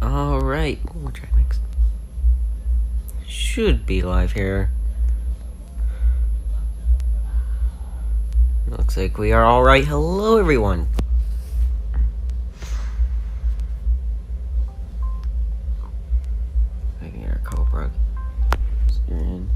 Alright, we'll try next. Should be live here. Looks like we are alright. Hello, everyone. I can get our Cobra. Screen.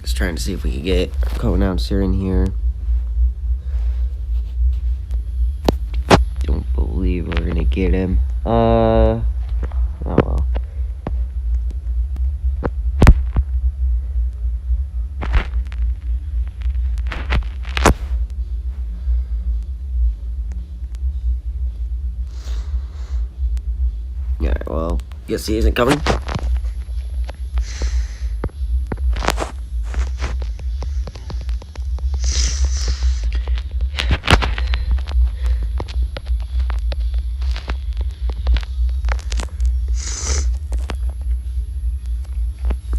Just trying to see if we can get a co-announcer in here. Don't believe we're gonna get him. Oh well. Yeah, well, guess he isn't coming.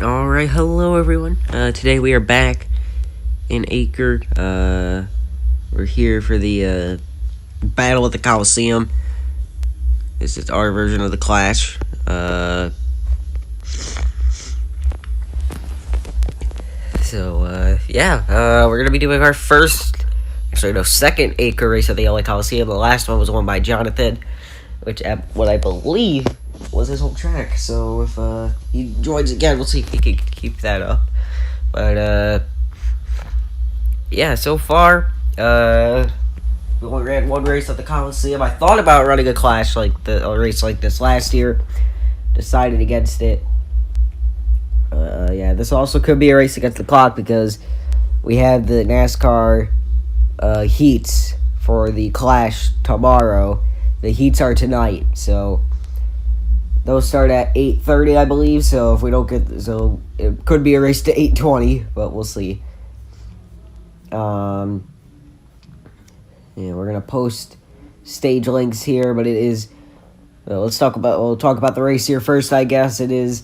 Alright, hello everyone. Today we are back in ACRE. We're here for the battle at the Coliseum. This is our version of the Clash. We're gonna be doing our second ACRE race at the LA Coliseum. The last one was won by Jonathan, which what I believe was his home track. So if he joins again, we'll see if he can keep that up. But so far we only ran one race at the Coliseum. I thought about running a Clash a race like this last year. Decided against it. This also could be a race against the clock because we have the NASCAR heats for the Clash tomorrow. The heats are tonight, so those start at 8:30, I believe. So if we don't get, it could be a race to 8:20, but we'll see. We're gonna post stage links here, but it is. We'll talk about the race here first, I guess. It is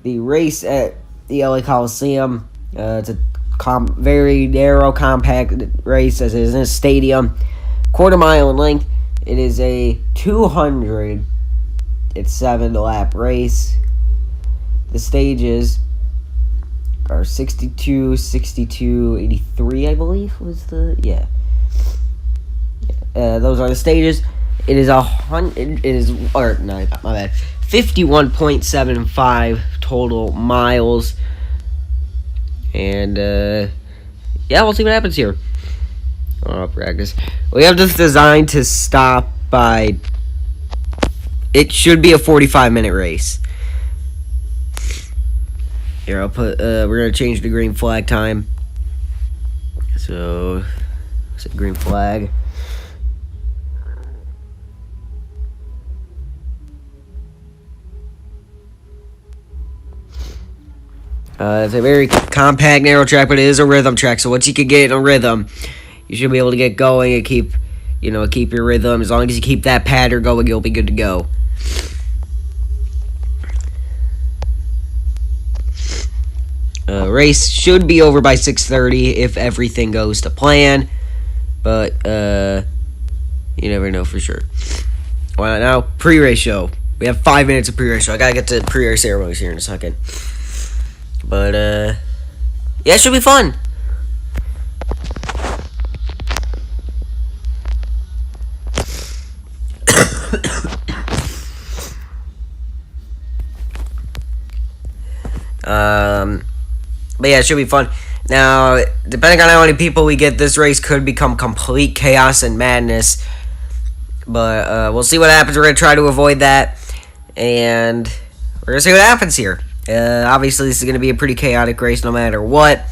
the race at the LA Coliseum. It's a very narrow, compact race, as it is in a stadium, quarter-mile in length. It is a 207-lap race. The stages are 62, 62, 83, I believe was the those are the stages. It is 51.75 total miles. And we'll see what happens here. Practice. We have this designed to stop by. It should be a 45-minute race. Here, I'll put. We're gonna change the green flag time. So, set green flag. It's a very compact, narrow track, but it is a rhythm track. So once you can get in a rhythm, you should be able to get going and keep your rhythm. As long as you keep that pattern going, you'll be good to go. Race should be over by 6:30 if everything goes to plan, but you never know for sure. Well, now pre-race show. We have 5 minutes of pre-race show. I gotta get to pre-race ceremonies here in a second. But, it should be fun. It should be fun. Now, depending on how many people we get, this race could become complete chaos and madness. But, we'll see what happens. We're going to try to avoid that. And we're going to see what happens here. Obviously, this is going to be a pretty chaotic race no matter what.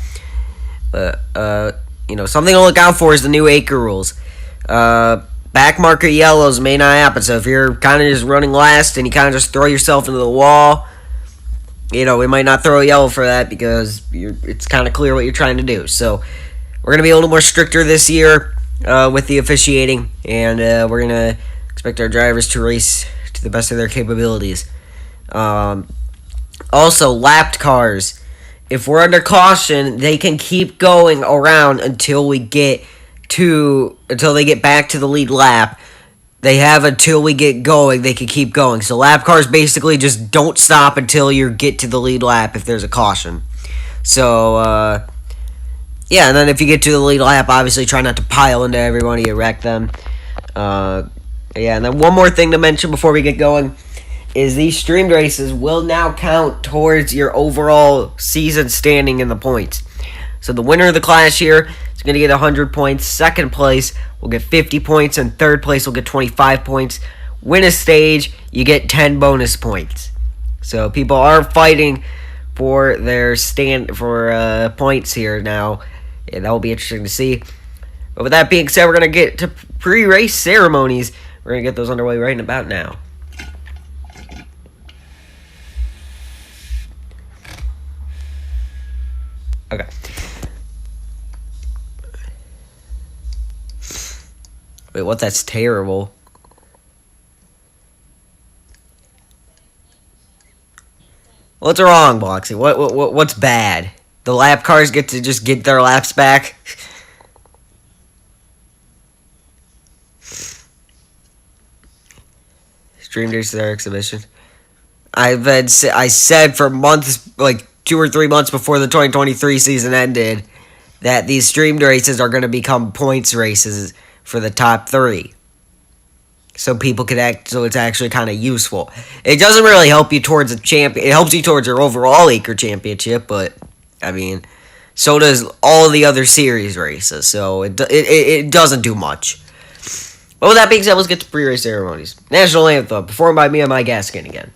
But, something to look out for is the new ACRE rules. Back marker yellows may not happen. So if you're kind of just running last and you kind of just throw yourself into the wall, we might not throw a yellow for that because it's kind of clear what you're trying to do. So we're gonna be a little more stricter this year with the officiating, and we're gonna expect our drivers to race to the best of their capabilities. Also, lapped cars. If we're under caution, they can keep going around until they get back to the lead lap. They have until we get going. They can keep going. So lap cars basically just don't stop until you get to the lead lap if there's a caution. So, yeah, and then if you get to the lead lap, obviously try not to pile into everyone. You wreck them. Yeah, and then one more thing to mention before we get going is these streamed races will now count towards your overall season standing in the points. So the winner of the class here is going to get 100 points. Second place will get 50 points, and third place will get 25 points. Win a stage, you get 10 bonus points. So people are fighting for their points here now, and that will be interesting to see. But with that being said, we're going to get to pre-race ceremonies. We're going to get those underway right about now. Okay. Wait, what? That's terrible. What's wrong, Bloxy? What's bad? The lap cars get to just get their laps back? Stream races are exhibition. I said for months, like 2 or 3 months before the 2023 season ended, that these streamed races are going to become points races for the top 3. So people so it's actually kind of useful. It doesn't really help you towards a champion. It helps you towards your overall ACRE championship, but I mean, so does all the other series races. So it doesn't do much. But with that being said, let's get to pre-race ceremonies. National anthem performed by me and my Gaskin again.